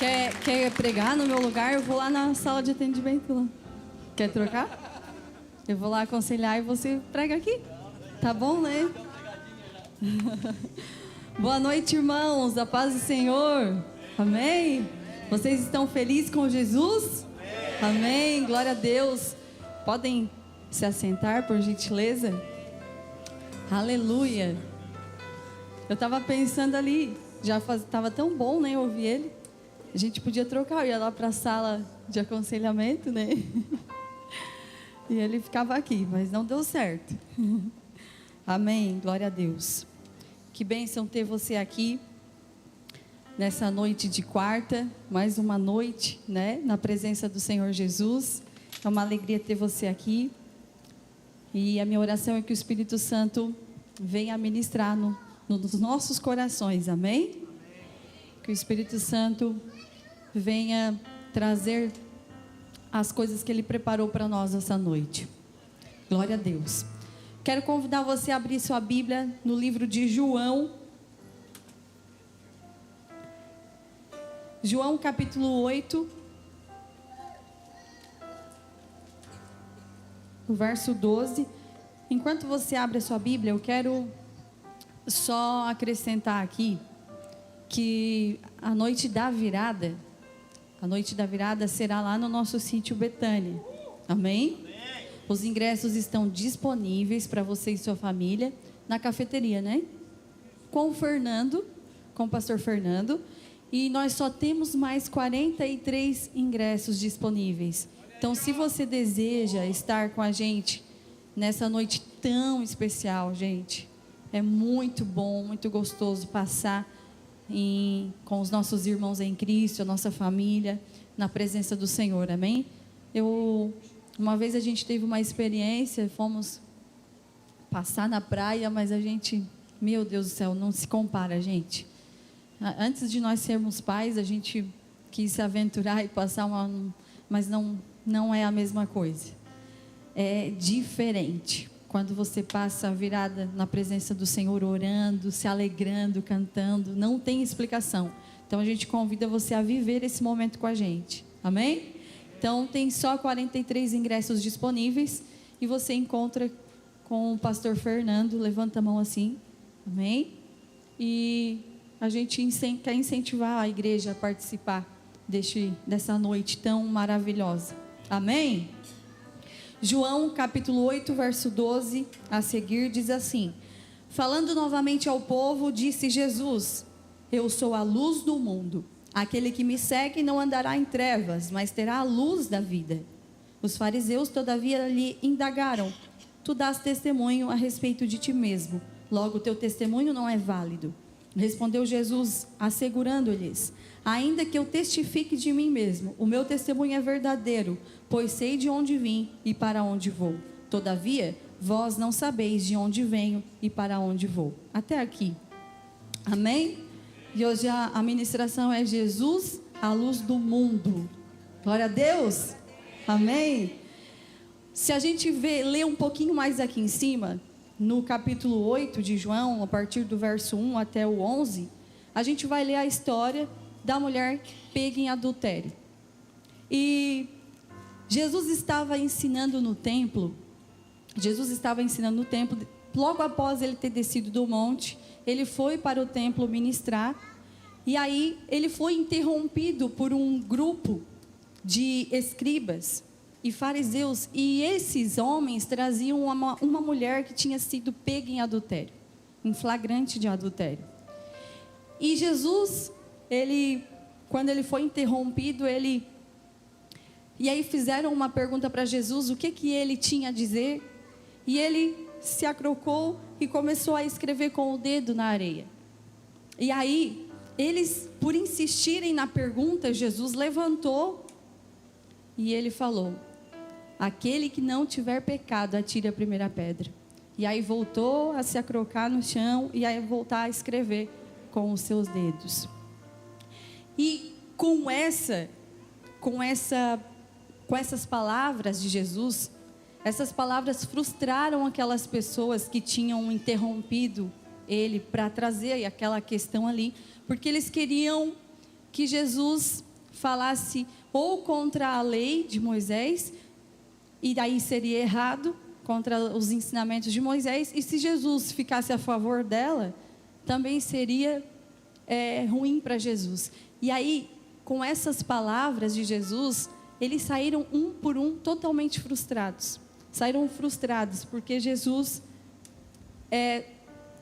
Quer pregar no meu lugar? Eu vou lá na sala de atendimento lá. Quer trocar? Eu vou lá aconselhar e você prega aqui. Tá bom, né? Boa noite, irmãos. A paz do Senhor. Amém? Vocês estão felizes com Jesus? Amém. Glória a Deus. Podem se assentar, por gentileza? Aleluia. Eu estava pensando ali, estava tão bom, né, ouvir ele. A gente podia trocar, eu ia lá para a sala de aconselhamento, né? E ele ficava aqui, mas não deu certo. Amém, glória a Deus. Que bênção ter você aqui nessa noite de quarta, mais uma noite, né, na presença do Senhor Jesus. É uma alegria ter você aqui. E a minha oração é que o Espírito Santo venha ministrar nos nossos corações, amém? Que o Espírito Santo venha trazer as coisas que Ele preparou para nós essa noite. Glória a Deus. Quero convidar você a abrir sua Bíblia no livro de João. João capítulo 8. O verso 12. Enquanto você abre a sua Bíblia, eu quero só acrescentar aqui que a noite da virada será lá no nosso sítio Betânia. Amém? Os ingressos estão disponíveis para você e sua família na cafeteria, né? Com o pastor Fernando. E nós só temos mais 43 ingressos disponíveis. Então, se você deseja estar com a gente nessa noite tão especial, gente, é muito bom, muito gostoso passar com os nossos irmãos em Cristo, a nossa família, na presença do Senhor, amém? Uma vez a gente teve uma experiência, fomos passar na praia, mas a gente, meu Deus do céu, não se compara, gente. Antes de nós sermos pais, a gente quis se aventurar e passar mas não é a mesma coisa. É diferente. Quando você passa a virada na presença do Senhor, orando, se alegrando, cantando, não tem explicação. Então a gente convida você a viver esse momento com a gente. Amém? Então tem só 43 ingressos disponíveis e você encontra com o pastor Fernando. Levanta a mão assim. Amém? E a gente quer incentivar a igreja a participar dessa noite tão maravilhosa. Amém? João capítulo 8, verso 12, a seguir diz assim: falando novamente ao povo, disse Jesus: eu sou a luz do mundo. Aquele que me segue não andará em trevas, mas terá a luz da vida. Os fariseus, todavia, lhe indagaram: tu dás testemunho a respeito de ti mesmo, logo teu testemunho não é válido. Respondeu Jesus, assegurando-lhes: ainda que eu testifique de mim mesmo, o meu testemunho é verdadeiro, pois sei de onde vim e para onde vou. Todavia, vós não sabeis de onde venho e para onde vou. Até aqui. Amém? E hoje a ministração é Jesus, a luz do mundo. Glória a Deus. Amém? Se a gente ler um pouquinho mais aqui em cima, no capítulo 8 de João, a partir do verso 1 até o 11, a gente vai ler a história da mulher pega em adultério. E Jesus estava ensinando no templo. Logo após ele ter descido do monte, ele foi para o templo ministrar. E aí ele foi interrompido por um grupo de escribas e fariseus. E esses homens traziam uma mulher que tinha sido pega em adultério, em flagrante de adultério. E Jesus, quando ele foi interrompido, e aí fizeram uma pergunta para Jesus, o que ele tinha a dizer, e ele se acrocou e começou a escrever com o dedo na areia. E aí, eles, por insistirem na pergunta, Jesus levantou e ele falou: aquele que não tiver pecado, atire a primeira pedra. E aí voltou a se acrocar no chão e aí voltar a escrever com os seus dedos. E com essas palavras de Jesus, essas palavras frustraram aquelas pessoas que tinham interrompido ele para trazer aquela questão ali, porque eles queriam que Jesus falasse ou contra a lei de Moisés, e daí seria errado, contra os ensinamentos de Moisés, e se Jesus ficasse a favor dela, também seria ruim para Jesus. E aí, com essas palavras de Jesus, eles saíram um por um totalmente frustrados. Saíram frustrados, porque Jesus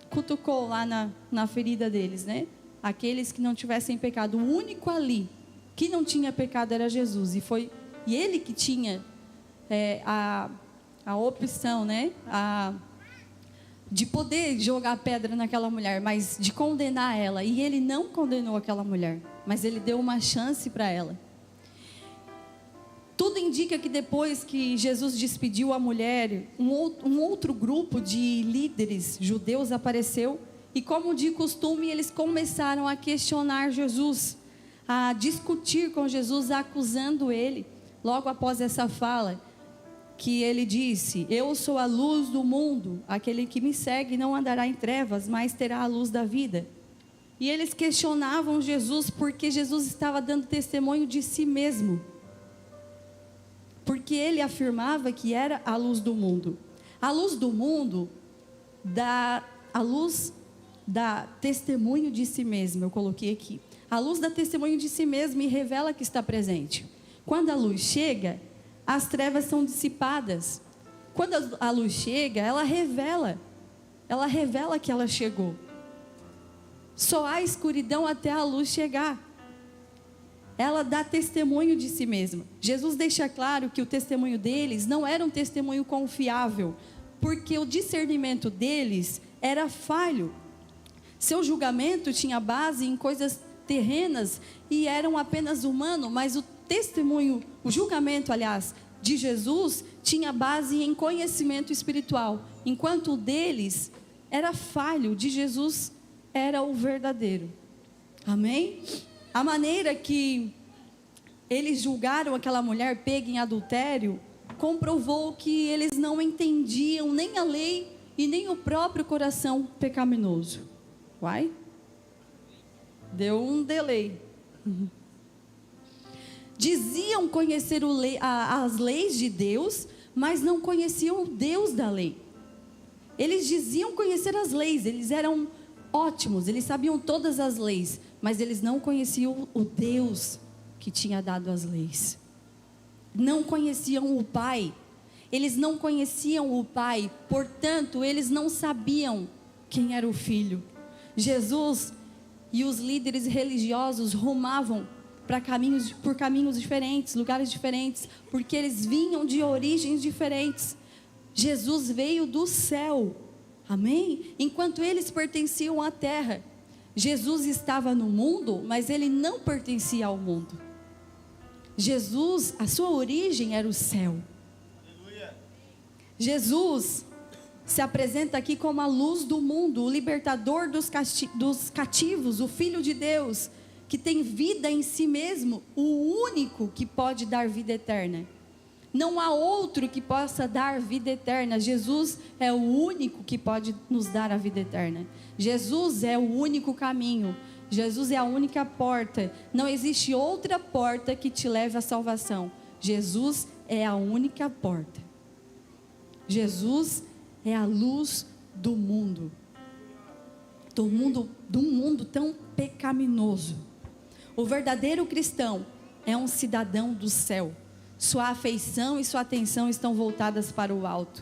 cutucou lá na ferida deles, né? Aqueles que não tivessem pecado. O único ali que não tinha pecado era Jesus. E ele que tinha a opção, né? De poder jogar pedra naquela mulher, mas de condenar ela. E ele não condenou aquela mulher, mas ele deu uma chance para ela. Tudo indica que depois que Jesus despediu a mulher, um outro grupo de líderes judeus apareceu. E como de costume, eles começaram a questionar Jesus, a discutir com Jesus, acusando ele. Logo após essa fala, que ele disse: eu sou a luz do mundo, aquele que me segue não andará em trevas, mas terá a luz da vida. E eles questionavam Jesus, porque Jesus estava dando testemunho de si mesmo, porque ele afirmava que era a luz do mundo. A luz do mundo, a luz dá testemunho de si mesmo, eu coloquei aqui. A luz dá testemunho de si mesmo e revela que está presente. Quando a luz chega, as trevas são dissipadas. Quando a luz chega, ela revela que ela chegou. Só há escuridão até a luz chegar. Ela dá testemunho de si mesma. Jesus deixa claro que o testemunho deles não era um testemunho confiável, porque o discernimento deles era falho. Seu julgamento tinha base em coisas terrenas e eram apenas humanos, mas o julgamento, aliás, de Jesus tinha base em conhecimento espiritual, enquanto o deles era falho, de Jesus era o verdadeiro. Amém? A maneira que eles julgaram aquela mulher pega em adultério comprovou que eles não entendiam nem a lei e nem o próprio coração pecaminoso. Uai? Deu um delay. Diziam conhecer as leis de Deus, mas não conheciam o Deus da lei. Eles diziam conhecer as leis, eles eram ótimos, eles sabiam todas as leis, mas eles não conheciam o Deus que tinha dado as leis. Não conheciam o Pai. Eles não conheciam o Pai, portanto, eles não sabiam quem era o Filho. Jesus e os líderes religiosos rumavam por caminhos diferentes, lugares diferentes, porque eles vinham de origens diferentes. Jesus veio do céu, amém? Enquanto eles pertenciam à terra. Jesus estava no mundo, mas ele não pertencia ao mundo. Jesus, a sua origem era o céu. Aleluia. Jesus se apresenta aqui como a luz do mundo, o libertador dos cativos, o Filho de Deus, que tem vida em si mesmo, o único que pode dar vida eterna. Não há outro que possa dar vida eterna. Jesus é o único que pode nos dar a vida eterna. Jesus é o único caminho. Jesus é a única porta. Não existe outra porta que te leve à salvação. Jesus é a única porta. Jesus é a luz do mundo. De um mundo tão pecaminoso. O verdadeiro cristão é um cidadão do céu. Sua afeição e sua atenção estão voltadas para o alto.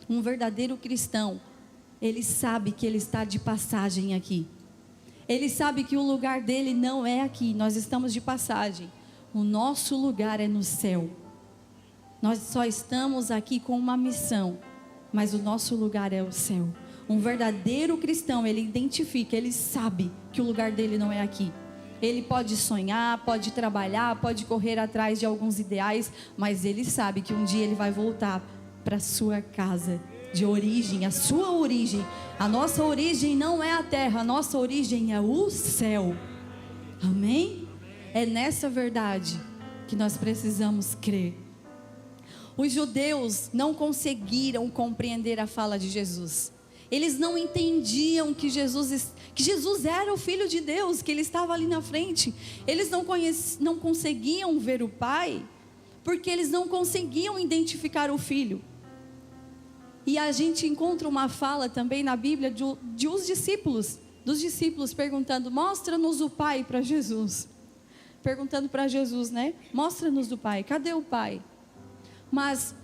Um verdadeiro cristão, ele sabe que ele está de passagem aqui. Ele sabe que o lugar dele não é aqui. Nós estamos de passagem. O nosso lugar é no céu. Nós só estamos aqui com uma missão, mas o nosso lugar é o céu. Um verdadeiro cristão, ele identifica, ele sabe que o lugar dele não é aqui. Ele pode sonhar, pode trabalhar, pode correr atrás de alguns ideais, mas ele sabe que um dia ele vai voltar para a sua casa de origem, a sua origem. A nossa origem não é a terra, a nossa origem é o céu. Amém? É nessa verdade que nós precisamos crer. Os judeus não conseguiram compreender a fala de Jesus. Eles não entendiam que Jesus era o Filho de Deus, que Ele estava ali na frente. Eles não conseguiam ver o Pai, porque eles não conseguiam identificar o Filho. E a gente encontra uma fala também na Bíblia dos discípulos perguntando: mostra-nos o Pai para Jesus. Perguntando para Jesus, né? Mostra-nos o Pai, cadê o Pai? Mas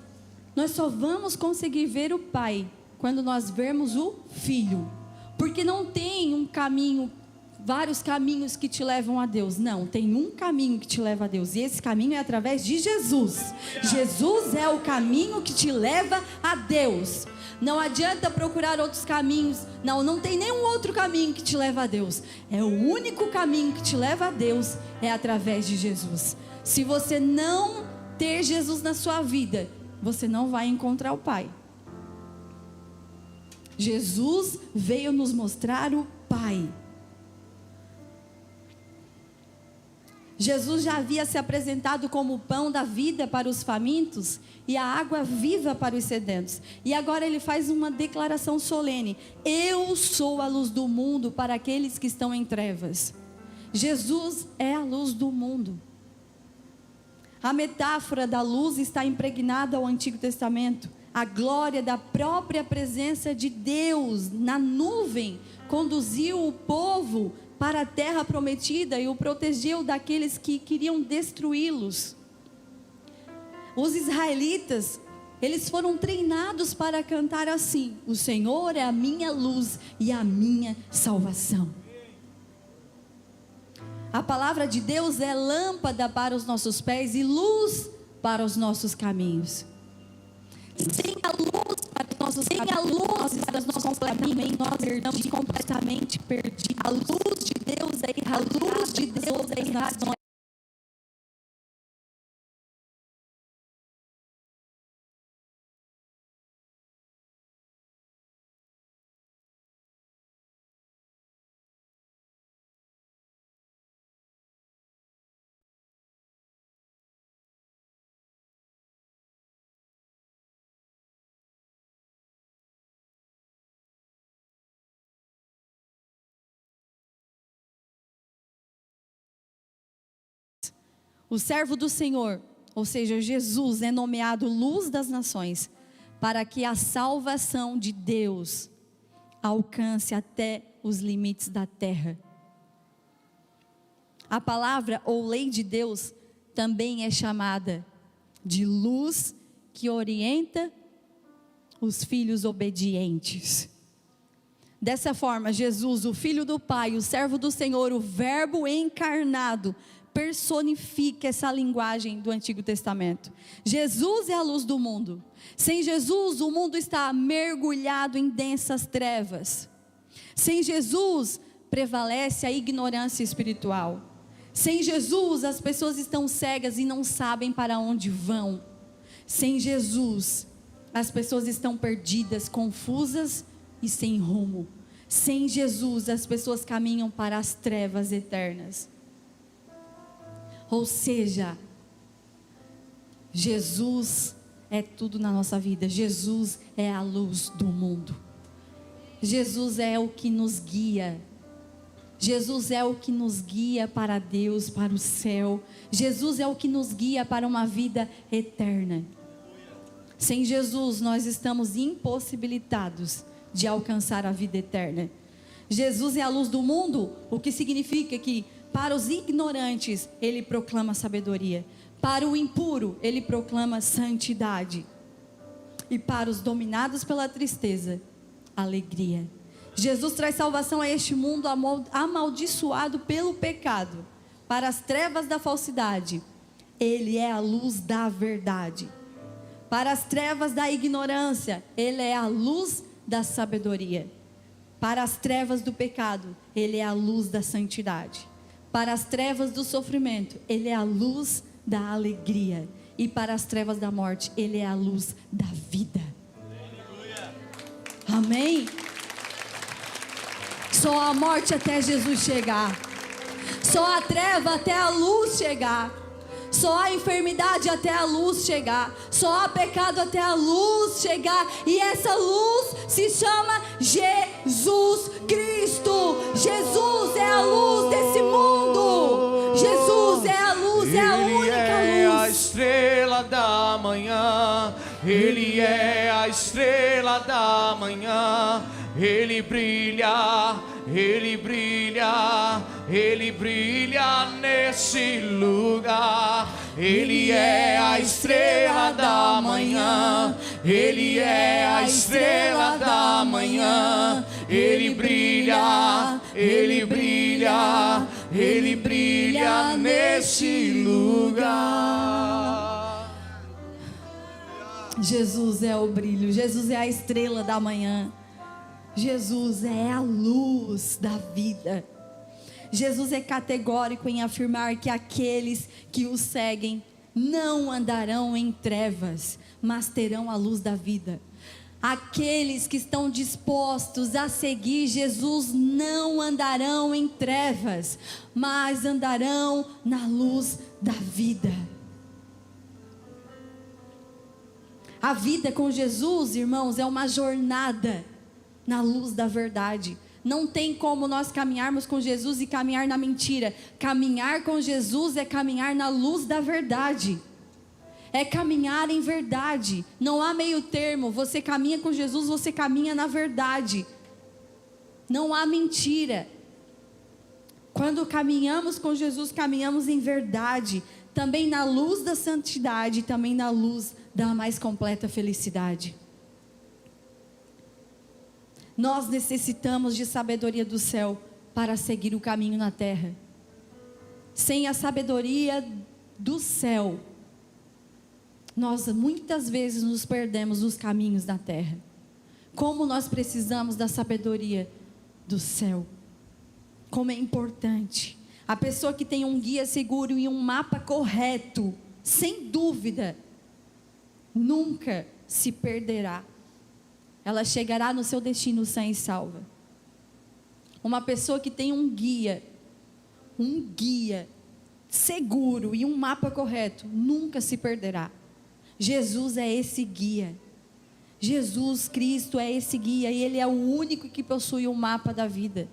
nós só vamos conseguir ver o Pai quando nós vermos o Filho. Porque não tem um caminho, vários caminhos que te levam a Deus. Não, tem um caminho que te leva a Deus. E esse caminho é através de Jesus. Jesus é o caminho que te leva a Deus. Não adianta procurar outros caminhos. Não tem nenhum outro caminho que te leva a Deus. É o único caminho que te leva a Deus, é através de Jesus. Se você não ter Jesus na sua vida, você não vai encontrar o Pai. Jesus veio nos mostrar o Pai. Jesus já havia se apresentado como o pão da vida para os famintos e a água viva para os sedentos. E agora ele faz uma declaração solene: eu sou a luz do mundo para aqueles que estão em trevas. Jesus é a luz do mundo. A metáfora da luz está impregnada ao Antigo Testamento. A glória da própria presença de Deus na nuvem conduziu o povo para a terra prometida e o protegeu daqueles que queriam destruí-los. Os israelitas, eles foram treinados para cantar assim: o Senhor é a minha luz e a minha salvação. A palavra de Deus é lâmpada para os nossos pés e luz para os nossos caminhos. Sem a luz para os nossos caminhos, nós estamos completamente perdidos. A luz de Deus é irradiada. O servo do Senhor, ou seja, Jesus, é nomeado luz das nações, para que a salvação de Deus alcance até os limites da terra. A palavra ou lei de Deus também é chamada de luz que orienta os filhos obedientes. Dessa forma, Jesus, o Filho do Pai, o servo do Senhor, o Verbo encarnado, personifica essa linguagem do Antigo Testamento. Jesus é a luz do mundo. Sem Jesus, o mundo está mergulhado em densas trevas. Sem Jesus, prevalece a ignorância espiritual. Sem Jesus, as pessoas estão cegas e não sabem para onde vão. Sem Jesus, as pessoas estão perdidas, confusas e sem rumo. Sem Jesus, as pessoas caminham para as trevas eternas. Ou seja, Jesus é tudo na nossa vida. Jesus é a luz do mundo. Jesus é o que nos guia. Jesus é o que nos guia para Deus, para o céu. Jesus é o que nos guia para uma vida eterna. Sem Jesus, nós estamos impossibilitados de alcançar a vida eterna. Jesus é a luz do mundo, o que significa que para os ignorantes, Ele proclama sabedoria. Para o impuro, Ele proclama santidade. E para os dominados pela tristeza, alegria. Jesus traz salvação a este mundo amaldiçoado pelo pecado. Para as trevas da falsidade, Ele é a luz da verdade. Para as trevas da ignorância, Ele é a luz da sabedoria. Para as trevas do pecado, Ele é a luz da santidade. Para as trevas do sofrimento, Ele é a luz da alegria. E para as trevas da morte, Ele é a luz da vida. Amém? Só a morte até Jesus chegar. Só a treva até a luz chegar. Só há enfermidade até a luz chegar. Só há pecado até a luz chegar. E essa luz se chama Jesus Cristo. Jesus é a luz desse mundo. Jesus é a luz, é a única luz. Ele é a estrela da manhã. Ele é a estrela da manhã. Ele brilha, Ele brilha, Ele brilha nesse lugar. Ele é a estrela da manhã. Ele é a estrela da manhã. Ele brilha, Ele brilha, Ele brilha nesse lugar. Jesus é o brilho, Jesus é a estrela da manhã. Jesus é a luz da vida. Jesus é categórico em afirmar que aqueles que o seguem não andarão em trevas, mas terão a luz da vida. Aqueles que estão dispostos a seguir Jesus não andarão em trevas, mas andarão na luz da vida. A vida com Jesus, irmãos, é uma jornada na luz da verdade. Não tem como nós caminharmos com Jesus e caminhar na mentira. Caminhar com Jesus é caminhar na luz da verdade. É caminhar em verdade. Não há meio termo. Você caminha com Jesus, você caminha na verdade. Não há mentira. Quando caminhamos com Jesus, caminhamos em verdade. Também na luz da santidade, também na luz da mais completa felicidade. Nós necessitamos de sabedoria do céu para seguir o caminho na terra. Sem a sabedoria do céu, nós muitas vezes nos perdemos nos caminhos da terra. Como nós precisamos da sabedoria do céu. Como é importante. A pessoa que tem um guia seguro e um mapa correto, sem dúvida, nunca se perderá. Ela chegará no seu destino sã e salva. Uma pessoa que tem um guia seguro e um mapa correto, nunca se perderá. Jesus é esse guia. Jesus Cristo é esse guia e Ele é o único que possui o mapa da vida.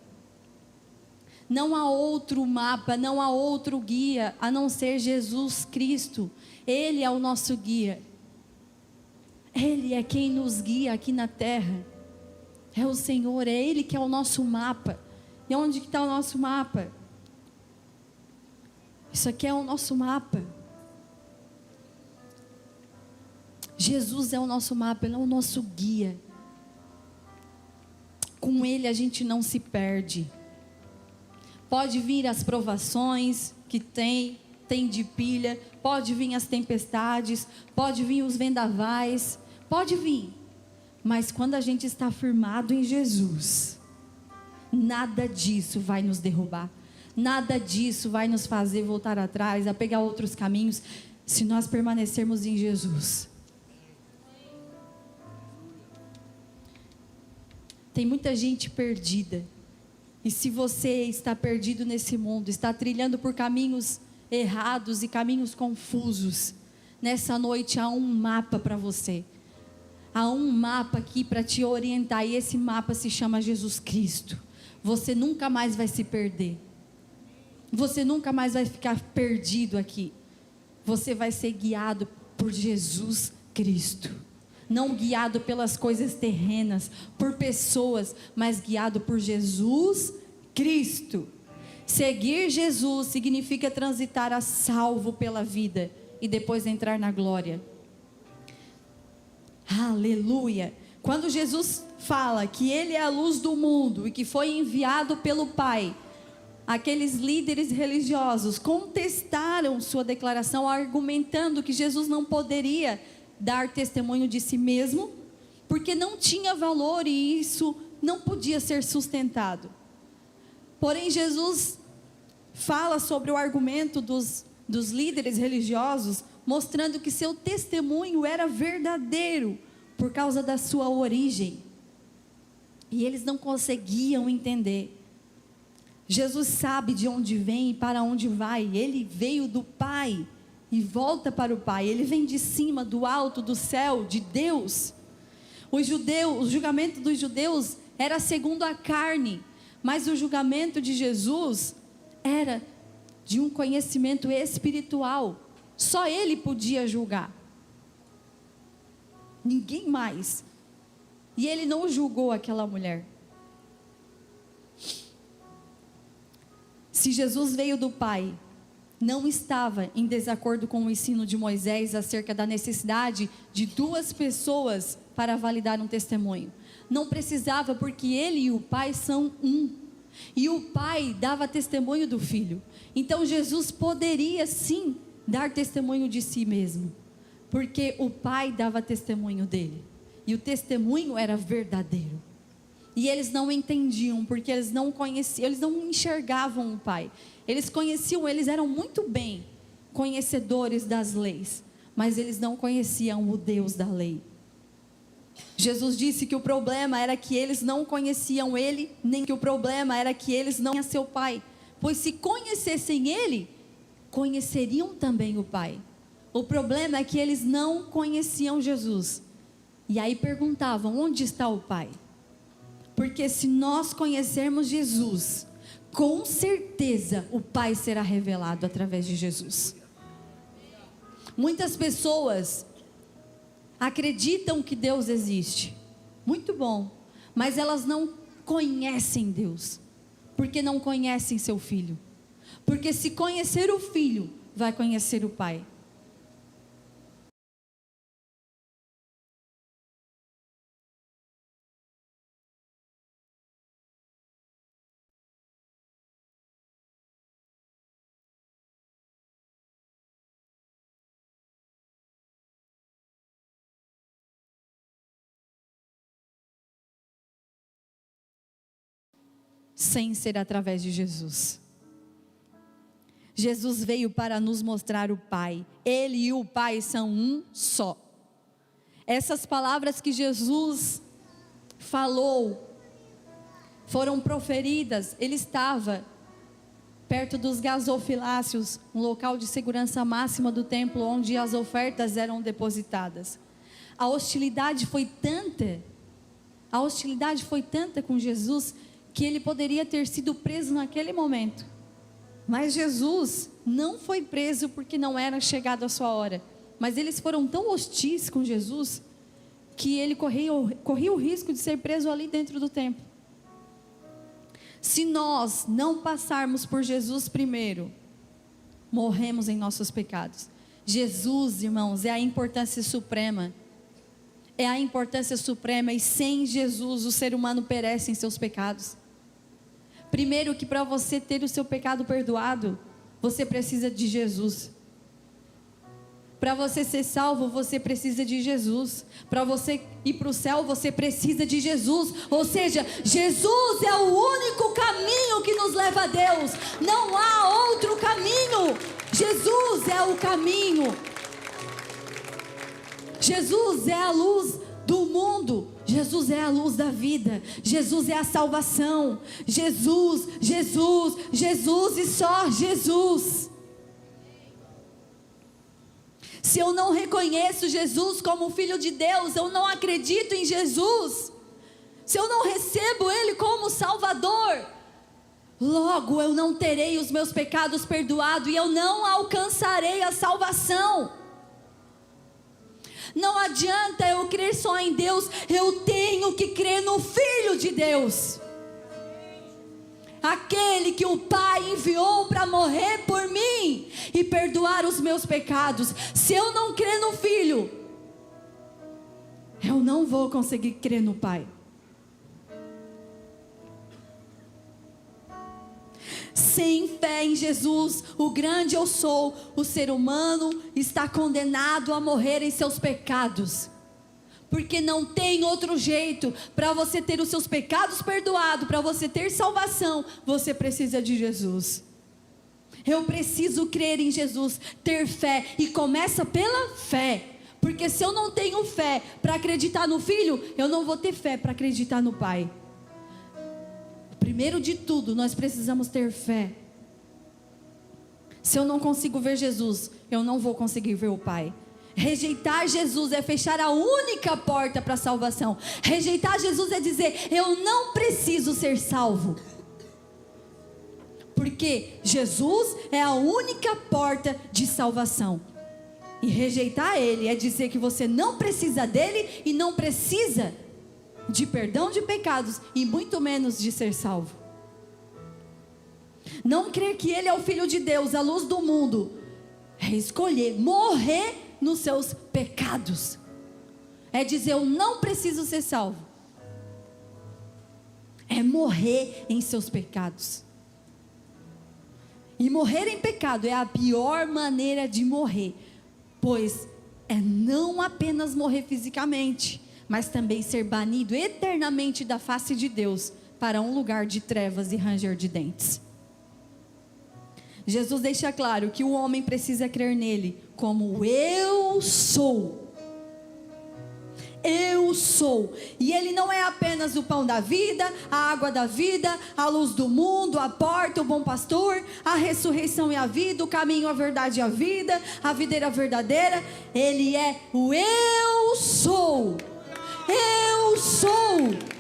Não há outro mapa, não há outro guia a não ser Jesus Cristo. Ele é o nosso guia. Ele é quem nos guia aqui na terra. É o Senhor, é Ele que é o nosso mapa. E onde está o nosso mapa? Isso aqui é o nosso mapa. Jesus é o nosso mapa, Ele é o nosso guia. Com Ele a gente não se perde. Pode vir as provações que tem de pilha, pode vir as tempestades, pode vir os vendavais, pode vir. Mas quando a gente está firmado em Jesus, nada disso vai nos derrubar. Nada disso vai nos fazer voltar atrás, a pegar outros caminhos, se nós permanecermos em Jesus. Tem muita gente perdida. E se você está perdido nesse mundo, está trilhando por caminhos errados e caminhos confusos, nessa noite há um mapa para você. Há um mapa aqui para te orientar, e esse mapa se chama Jesus Cristo. Você nunca mais vai se perder. Você nunca mais vai ficar perdido aqui. Você vai ser guiado por Jesus Cristo. Não guiado pelas coisas terrenas, por pessoas, mas guiado por Jesus Cristo. Seguir Jesus significa transitar a salvo pela vida e depois entrar na glória. Aleluia! Quando Jesus fala que Ele é a luz do mundo e que foi enviado pelo Pai, aqueles líderes religiosos contestaram sua declaração, argumentando que Jesus não poderia dar testemunho de si mesmo, porque não tinha valor e isso não podia ser sustentado. Porém, Jesus fala sobre o argumento dos líderes religiosos, mostrando que seu testemunho era verdadeiro, por causa da sua origem. E eles não conseguiam entender. Jesus sabe de onde vem e para onde vai. Ele veio do Pai. e volta para o Pai. Ele vem de cima, do alto, do céu, de Deus. O julgamento dos judeus era segundo a carne, mas o julgamento de Jesus era de um conhecimento espiritual. Só Ele podia julgar, ninguém mais. E Ele não julgou aquela mulher. Se Jesus veio do Pai, não estava em desacordo com o ensino de Moisés acerca da necessidade de 2 pessoas para validar um testemunho. Não precisava, porque Ele e o Pai são um. E o Pai dava testemunho do Filho. Então Jesus poderia sim dar testemunho de si mesmo, porque o Pai dava testemunho dele. E o testemunho era verdadeiro. E eles não entendiam, porque eles não conheciam, eles não enxergavam o Pai. Eles conheciam, eles eram muito bem conhecedores das leis, mas eles não conheciam o Deus da lei. Jesus disse que o problema era que eles não conheciam Ele, nem que o problema era que eles não conheciam seu Pai. Pois se conhecessem Ele, conheceriam também o Pai. O problema é que eles não conheciam Jesus. E aí perguntavam, onde está o Pai? Porque se nós conhecermos Jesus, com certeza o Pai será revelado através de Jesus. Muitas pessoas acreditam que Deus existe, muito bom, mas elas não conhecem Deus, porque não conhecem seu Filho. Porque se conhecer o Filho, vai conhecer o Pai. Sem ser através de Jesus. Jesus veio para nos mostrar o Pai. Ele e o Pai são um só. Essas palavras que Jesus falou foram proferidas. Ele estava perto dos gasofiláceos, um local de segurança máxima do templo, onde as ofertas eram depositadas. A hostilidade foi tanta com Jesus, que ele poderia ter sido preso naquele momento. Mas Jesus não foi preso porque não era chegado a sua hora. Mas eles foram tão hostis com Jesus, que ele corria o risco de ser preso ali dentro do templo. Se nós não passarmos por Jesus primeiro, morremos em nossos pecados. Jesus, irmãos, é a importância suprema. É a importância suprema, e sem Jesus o ser humano perece em seus pecados. Primeiro, que para você ter o seu pecado perdoado, você precisa de Jesus. Para você ser salvo, você precisa de Jesus. Para você ir para o céu, você precisa de Jesus. Ou seja, Jesus é o único caminho que nos leva a Deus. Não há outro caminho. Jesus é o caminho. Jesus é a luz do mundo. Jesus é a luz da vida. Jesus é a salvação. Jesus, Jesus, Jesus e só Jesus. Se eu não reconheço Jesus como Filho de Deus, eu não acredito em Jesus. Se eu não recebo Ele como Salvador, logo eu não terei os meus pecados perdoados e eu não alcançarei a salvação. Não adianta eu crer só em Deus, eu tenho que crer no Filho de Deus. Aquele que o Pai enviou para morrer por mim e perdoar os meus pecados. Se eu não crer no Filho, eu não vou conseguir crer no Pai. Sem fé em Jesus, o grande eu sou, o ser humano está condenado a morrer em seus pecados. Porque não tem outro jeito. Para você ter os seus pecados perdoados, para você ter salvação, você precisa de Jesus. Eu preciso crer em Jesus, ter fé, e começa pela fé. Porque se eu não tenho fé para acreditar no Filho, eu não vou ter fé para acreditar no Pai. Primeiro de tudo, nós precisamos ter fé. Se eu não consigo ver Jesus, eu não vou conseguir ver o Pai. Rejeitar Jesus é fechar a única porta para a salvação. Rejeitar Jesus é dizer: eu não preciso ser salvo, porque Jesus é a única porta de salvação. E rejeitar Ele é dizer que você não precisa dele e não precisa de perdão de pecados e muito menos de ser salvo. Não crer que Ele é o Filho de Deus, a luz do mundo, é escolher morrer nos seus pecados. É dizer: eu não preciso ser salvo. É morrer em seus pecados. E morrer em pecado é a pior maneira de morrer, pois é não apenas morrer fisicamente, mas também ser banido eternamente da face de Deus para um lugar de trevas e ranger de dentes. Jesus deixa claro que o homem precisa crer nele como eu sou. Eu sou. E Ele não é apenas o pão da vida, a água da vida, a luz do mundo, a porta, o bom pastor, a ressurreição e a vida, o caminho, a verdade e a videira verdadeira. Ele é o eu sou. Eu sou.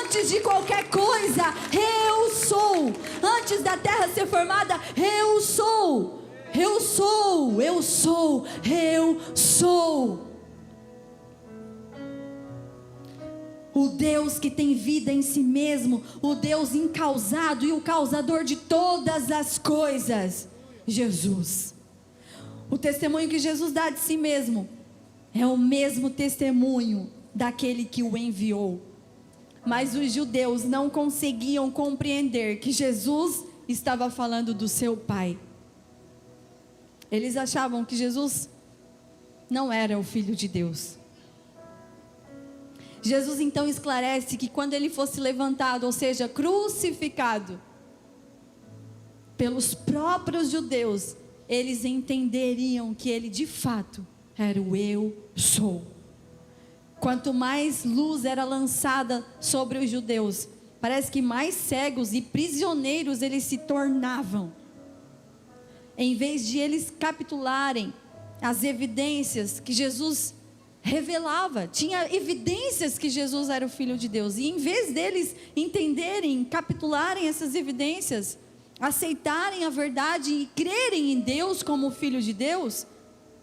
Antes de qualquer coisa, eu sou. Antes da terra ser formada, eu sou. Eu sou, eu sou, eu sou. O Deus que tem vida em si mesmo, o Deus incausado e o causador de todas as coisas, Jesus. O testemunho que Jesus dá de si mesmo é o mesmo testemunho daquele que o enviou. Mas os judeus não conseguiam compreender que Jesus estava falando do seu Pai. Eles achavam que Jesus não era o Filho de Deus. Jesus então esclarece que quando ele fosse levantado, ou seja, crucificado, pelos próprios judeus, eles entenderiam que ele de fato era o eu sou. Quanto mais luz era lançada sobre os judeus, parece que mais cegos e prisioneiros eles se tornavam. Em vez de eles capitularem as evidências que Jesus revelava, tinha evidências que Jesus era o Filho de Deus, e em vez deles entenderem, capitularem essas evidências, aceitarem a verdade e crerem em Deus como Filho de Deus,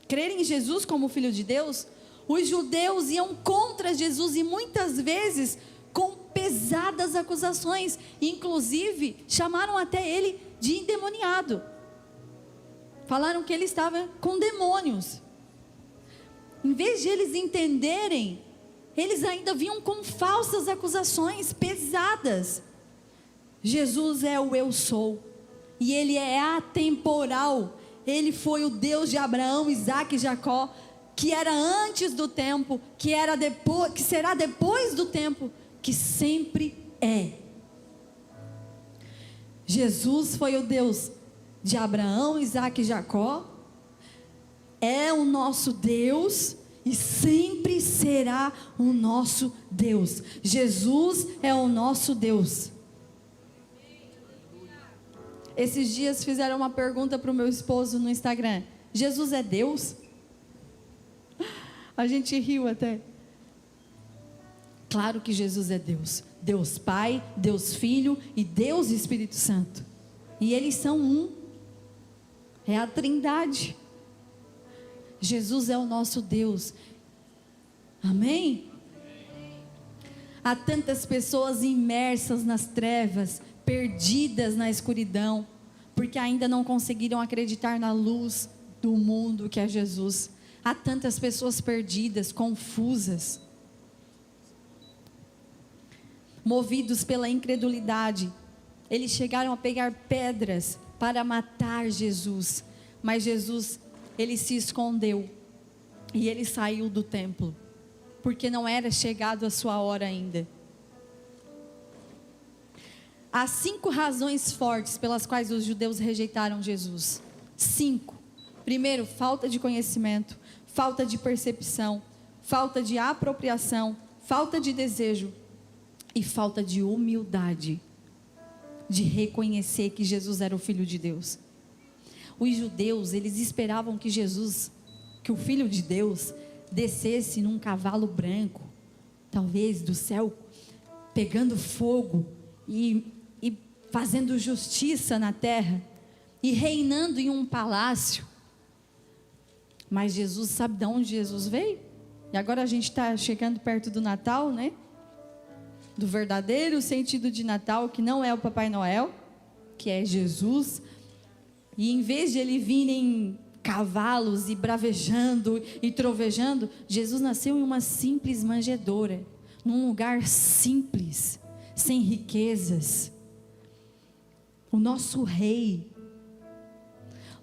crerem em Jesus como Filho de Deus, os judeus iam contra Jesus e muitas vezes com pesadas acusações, inclusive chamaram até ele de endemoniado, falaram que ele estava com demônios. Em vez de eles entenderem, eles ainda vinham com falsas acusações pesadas. Jesus é o eu sou, e Ele é atemporal. Ele foi o Deus de Abraão, Isaque e Jacó, que era antes do tempo, que será depois do tempo, que sempre é. Jesus foi o Deus de Abraão, Isaque e Jacó, é o nosso Deus e sempre será o nosso Deus. Jesus é o nosso Deus. Esses dias fizeram uma pergunta para o meu esposo no Instagram: Jesus é Deus? A gente riu até. Claro que Jesus é Deus. Deus Pai, Deus Filho e Deus Espírito Santo. E eles são um. É a Trindade. Jesus é o nosso Deus. Amém? Há tantas pessoas imersas nas trevas, perdidas na escuridão, porque ainda não conseguiram acreditar na luz do mundo que é Jesus. Há tantas pessoas perdidas, confusas, movidos pela incredulidade. Eles chegaram a pegar pedras para matar Jesus, mas Jesus, ele se escondeu e ele saiu do templo, porque não era chegado a sua hora ainda. Há 5 razões fortes pelas quais os judeus rejeitaram Jesus. 5. Primeiro, falta de conhecimento, falta de percepção, falta de apropriação, falta de desejo e falta de humildade. de reconhecer que Jesus era o Filho de Deus. Os judeus, eles esperavam que Jesus, que o Filho de Deus, descesse num cavalo branco, talvez do céu, pegando fogo e fazendo justiça na terra, e reinando em um palácio. Mas Jesus, sabe de onde Jesus veio? E agora a gente está chegando perto do Natal, né? Do verdadeiro sentido de Natal, que não é o Papai Noel, que é Jesus. E em vez de ele vir em cavalos e bravejando e trovejando, Jesus nasceu em uma simples manjedoura, num lugar simples, sem riquezas. O nosso rei,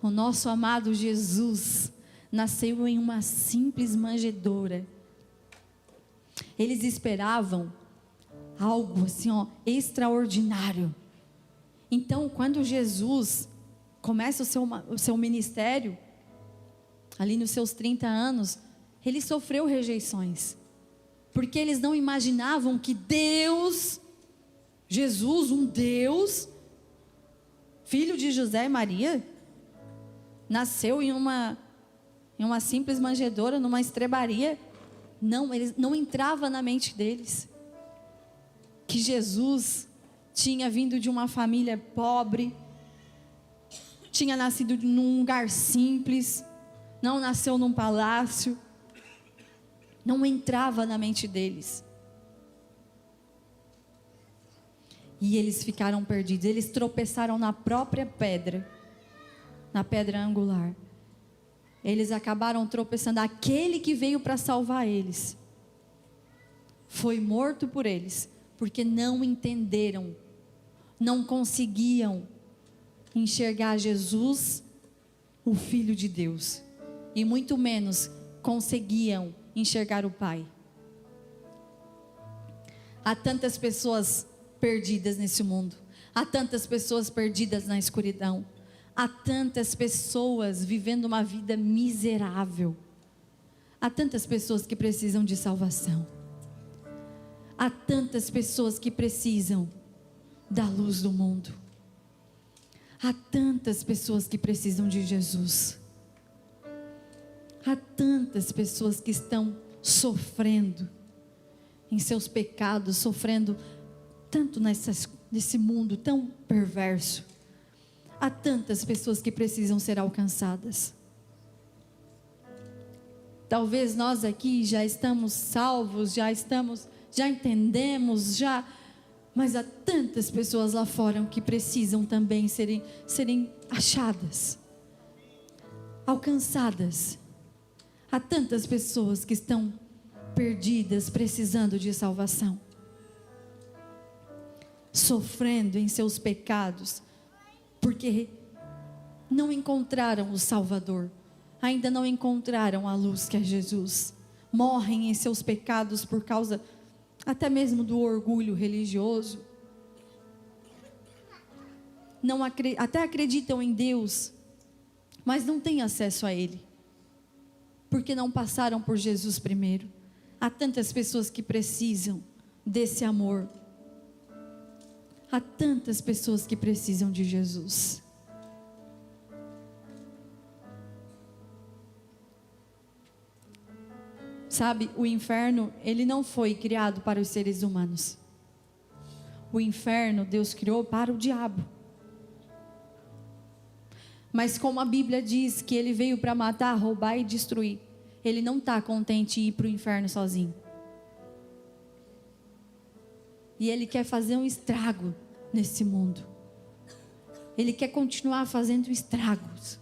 o nosso amado Jesus, nasceu em uma simples manjedoura. Eles esperavam algo assim, extraordinário. Então, quando Jesus começa o seu ministério, ali nos seus 30 anos, ele sofreu rejeições, porque eles não imaginavam que Deus, Jesus, um Deus, filho de José e Maria, nasceu em uma simples manjedoura, numa estrebaria. Não entrava na mente deles que Jesus tinha vindo de uma família pobre, tinha nascido num lugar simples, não nasceu num palácio. Não entrava na mente deles. E eles ficaram perdidos. Eles tropeçaram na própria pedra, na pedra angular. Eles acabaram tropeçando. Aquele que veio para salvar eles foi morto por eles, porque não entenderam, não conseguiam enxergar Jesus, o Filho de Deus, e muito menos conseguiam enxergar o Pai. Há tantas pessoas perdidas nesse mundo, há tantas pessoas perdidas na escuridão, há tantas pessoas vivendo uma vida miserável, há tantas pessoas que precisam de salvação, há tantas pessoas que precisam da luz do mundo, há tantas pessoas que precisam de Jesus, há tantas pessoas que estão sofrendo em seus pecados, sofrendo tanto nesse mundo tão perverso. Há tantas pessoas que precisam ser alcançadas. Talvez nós aqui já estamos salvos, já entendemos, mas há tantas pessoas lá fora que precisam também serem achadas, alcançadas. Há tantas pessoas que estão perdidas, precisando de salvação, sofrendo em seus pecados, porque não encontraram o Salvador, ainda não encontraram a luz que é Jesus, morrem em seus pecados por causa até mesmo do orgulho religioso, até acreditam em Deus, mas não têm acesso a Ele, porque não passaram por Jesus primeiro. Há tantas pessoas que precisam desse amor, há tantas pessoas que precisam de Jesus. Sabe, o inferno, ele não foi criado para os seres humanos. O inferno Deus criou para o diabo. Mas como a Bíblia diz que ele veio para matar, roubar e destruir, ele não está contente em ir para o inferno sozinho. E ele quer fazer um estrago nesse mundo. Ele quer continuar fazendo estragos.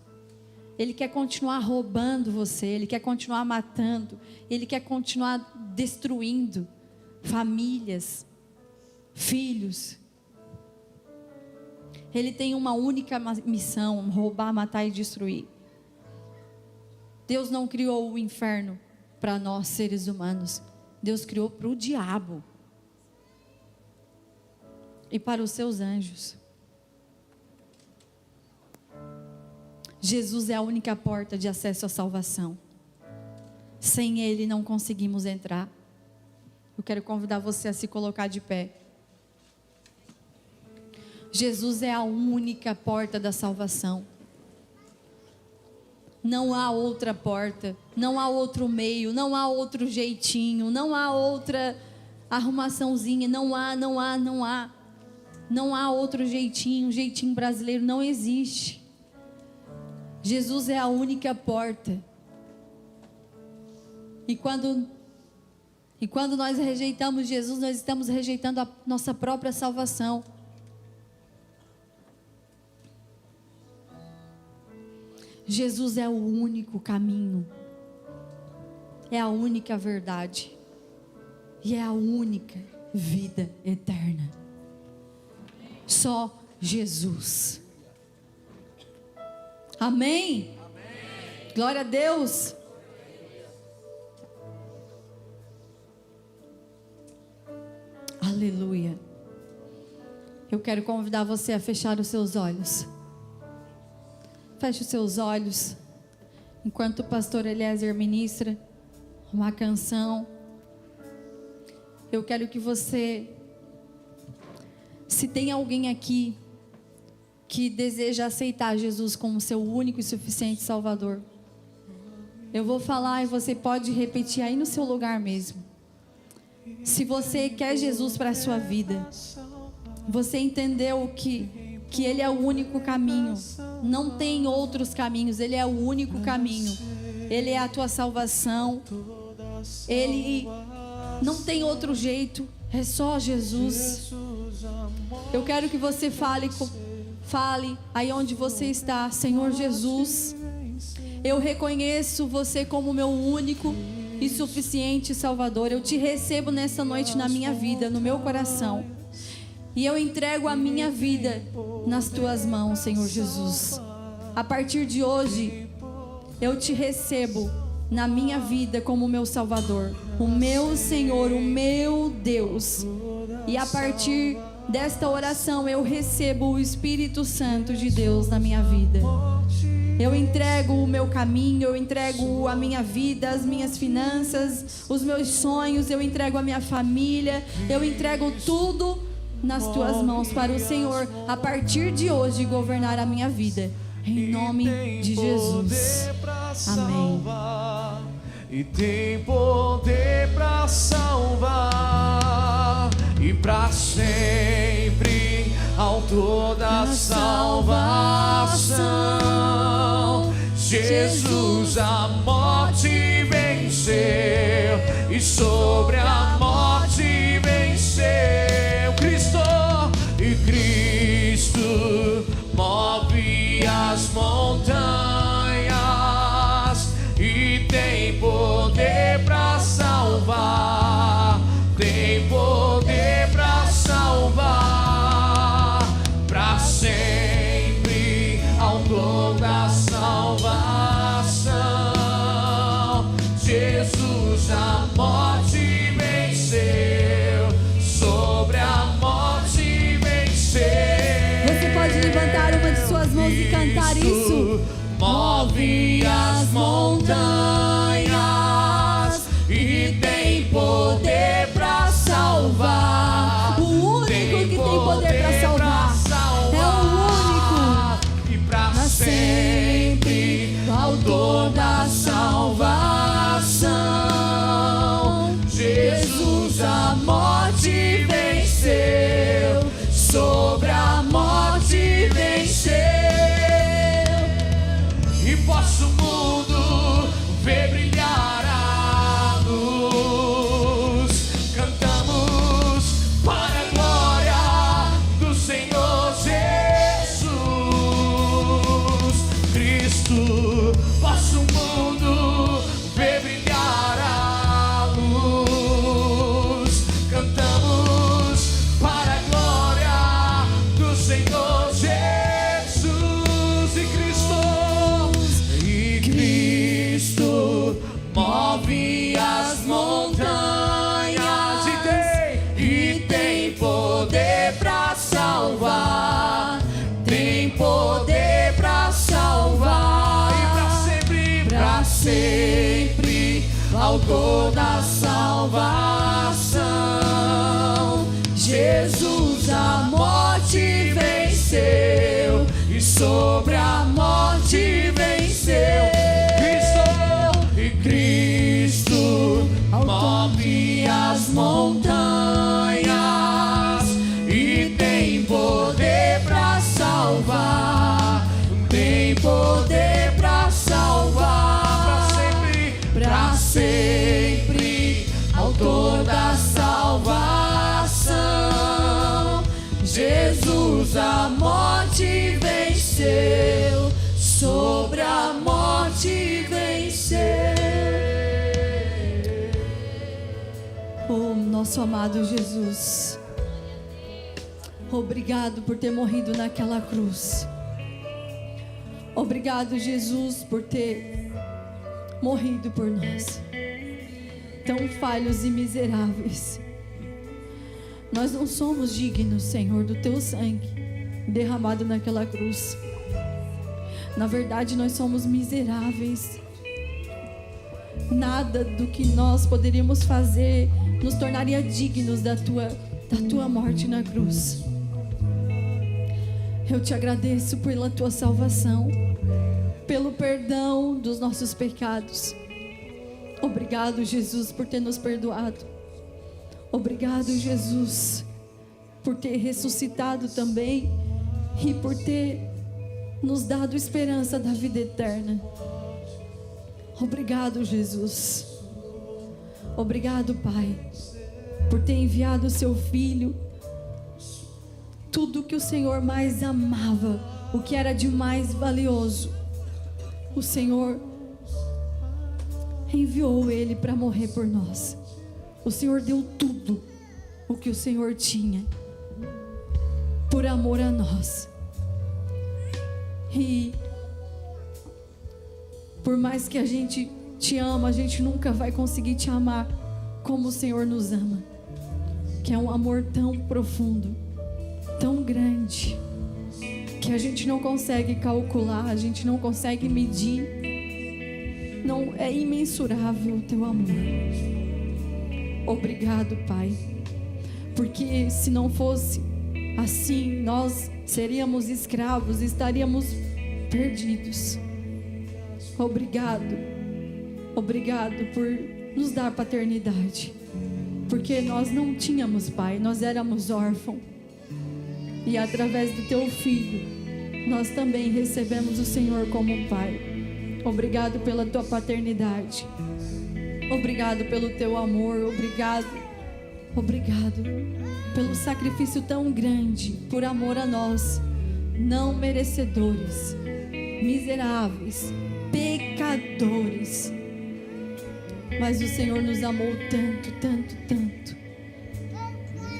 Ele quer continuar roubando você, ele quer continuar matando, ele quer continuar destruindo famílias, filhos. Ele tem uma única missão: roubar, matar e destruir. Deus não criou o inferno para nós seres humanos. Deus criou para o diabo e para os seus anjos. Jesus é a única porta de acesso à salvação. Sem Ele não conseguimos entrar. Eu quero convidar você a se colocar de pé. Jesus é a única porta da salvação. Não há outra porta, não há outro meio, não há outro jeitinho, não há outra arrumaçãozinha, não há. Não há outro jeitinho, um jeitinho brasileiro, não existe. Jesus é a única porta. E quando nós rejeitamos Jesus, nós estamos rejeitando a nossa própria salvação. Jesus é o único caminho, é a única verdade e é a única vida eterna. Só Jesus. Amém? Amém. Glória a Deus. Aleluia. Eu quero convidar você a fechar os seus olhos. Feche os seus olhos, enquanto o pastor Eliezer ministra uma canção. Eu quero que você, se tem alguém aqui que deseja aceitar Jesus como seu único e suficiente Salvador, eu vou falar e você pode repetir aí no seu lugar mesmo. Se você quer Jesus para a sua vida, você entendeu que Ele é o único caminho, não tem outros caminhos, Ele é o único caminho, Ele é a tua salvação, Ele não tem outro jeito, é só Jesus. Eu quero que você fale aí onde você está: Senhor Jesus, eu reconheço você como meu único e suficiente Salvador. Eu te recebo nessa noite na minha vida, no meu coração. E eu entrego a minha vida nas tuas mãos, Senhor Jesus. A partir de hoje, eu te recebo na minha vida como meu Salvador, o meu Senhor, o meu Deus. E a partir desta oração, eu recebo o Espírito Santo de Deus na minha vida. Eu entrego o meu caminho, eu entrego a minha vida, as minhas finanças, os meus sonhos, eu entrego a minha família, eu entrego tudo nas tuas mãos para o Senhor, a partir de hoje, governar a minha vida, em nome de Jesus. Amém. E tem poder para salvar, e para sempre, autor da salvação. Jesus a morte venceu, e sobre a morte venceu. Cristo move as montanhas e tem poder para salvar, tem poder para salvar, para sempre, autor da salvação. Jesus a morte venceu, sobre a morte venceu. Você pode levantar uma de suas mãos e cantar isso. Move as montanhas e tem poder para salvar. O único que tem poder para salvar é o único. E para sempre, autor da salvação. Jesus a morte venceu, sobre a morte venceu. E posso o mundo ver brilhar a luz. Cantamos para a glória do Senhor Jesus Cristo. Posso o mundo ver brilhar a luz. Cantamos para a glória do Senhor Jesus. E Cristo move as montanhas e tem poder para salvar, tem poder para salvar, e para sempre, autor da salvação. Jesus a morte venceu. venceu e sobre a morte venceu. E Cristo move as montanhas e tem poder para salvar, tem poder para salvar para sempre, autor da salvação. Jesus a morte venceu, sobre a morte venceu. Oh, nosso amado Jesus, obrigado por ter morrido naquela cruz. Obrigado, Jesus, por ter morrido por nós, tão falhos e miseráveis. Nós não somos dignos, Senhor, do teu sangue derramado naquela cruz. Na verdade, nós somos miseráveis. Nada do que nós poderíamos fazer nos tornaria dignos da tua morte na cruz. Eu te agradeço pela tua salvação, pelo perdão dos nossos pecados. Obrigado, Jesus, por ter nos perdoado. Obrigado, Jesus, por ter ressuscitado também e por ter nos dado esperança da vida eterna. Obrigado, Jesus. Obrigado, Pai, por ter enviado o seu Filho. Tudo que o Senhor mais amava, o que era de mais valioso, o Senhor enviou Ele para morrer por nós. O Senhor deu tudo o que o Senhor tinha por amor a nós. E por mais que a gente te ama, a gente nunca vai conseguir te amar como o Senhor nos ama, que é um amor tão profundo, tão grande, que a gente não consegue calcular, a gente não consegue medir. Não, é imensurável o teu amor. Obrigado, Pai, porque se não fosse assim, nós seríamos escravos, estaríamos perdidos. Obrigado, obrigado por nos dar paternidade, porque nós não tínhamos pai, nós éramos órfãos, e através do teu Filho, nós também recebemos o Senhor como um pai. Obrigado pela tua paternidade, obrigado pelo teu amor, obrigado pelo sacrifício tão grande, por amor a nós, não merecedores, miseráveis, pecadores, mas o Senhor nos amou tanto, tanto, tanto.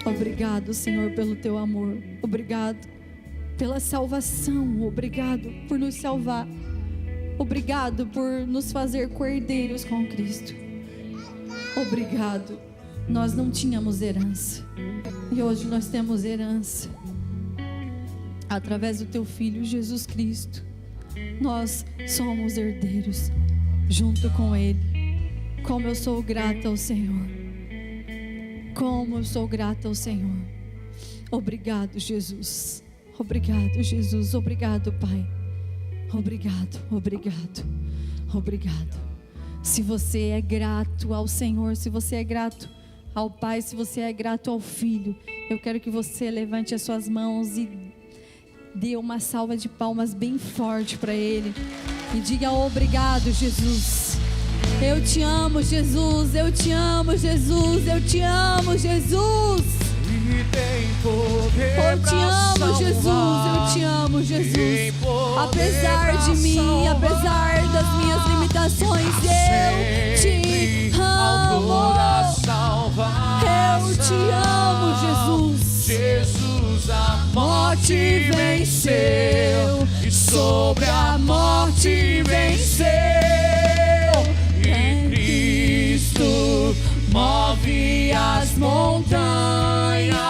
Obrigado, Senhor, pelo teu amor, obrigado pela salvação, obrigado por nos salvar, obrigado por nos fazer cordeiros com Cristo. Obrigado. Nós não tínhamos herança e hoje nós temos herança através do teu Filho Jesus Cristo. Nós somos herdeiros junto com Ele. Como eu sou grata ao Senhor, como eu sou grata ao Senhor. Obrigado, Jesus. Obrigado, Jesus. Obrigado, Pai. Obrigado, obrigado, obrigado. Se você é grato ao Senhor, se você é grato ao Pai, se você é grato ao Filho, eu quero que você levante as suas mãos e dê uma salva de palmas bem forte para Ele e diga: obrigado, Jesus. Eu te amo, Jesus. Eu te amo, Jesus. Eu te amo, Jesus. Eu te amo, Jesus. Eu te amo, Jesus. Apesar de mim, apesar das minhas limitações, eu te amo. Eu te amo, Jesus. Jesus, a morte venceu e sobre a morte venceu. E Cristo move as montanhas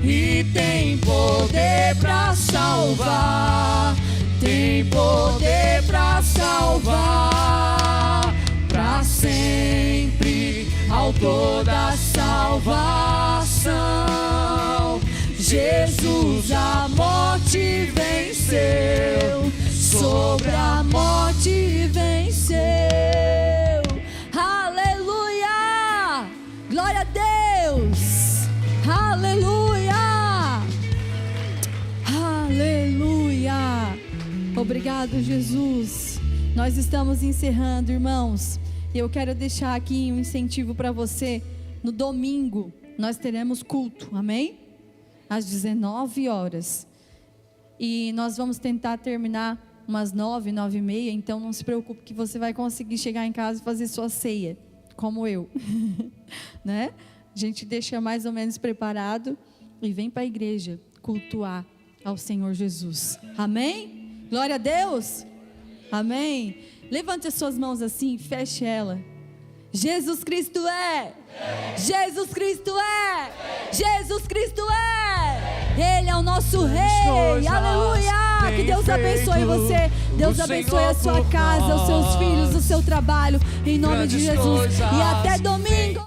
e tem poder para salvar. Tem poder para salvar para sempre, autor da salvação. Jesus a morte venceu, sobre a morte venceu. Aleluia! Glória a Deus! Aleluia! Aleluia! Obrigado, Jesus. Nós estamos encerrando, irmãos. Eu quero deixar aqui um incentivo para você. No domingo, nós teremos culto, amém? Às 19 horas. E nós vamos tentar terminar umas 9, 9h30. Então não se preocupe que você vai conseguir chegar em casa e fazer sua ceia, como eu. Né? A gente deixa mais ou menos preparado e vem para a igreja cultuar ao Senhor Jesus. Amém? Glória a Deus. Amém. Levante as suas mãos assim, feche ela. Jesus Cristo é. Jesus Cristo é. Jesus Cristo é. Ele é o nosso Rei. Aleluia. Que Deus abençoe você. Deus abençoe a sua casa, os seus filhos, o seu trabalho. Em nome de Jesus. E até domingo.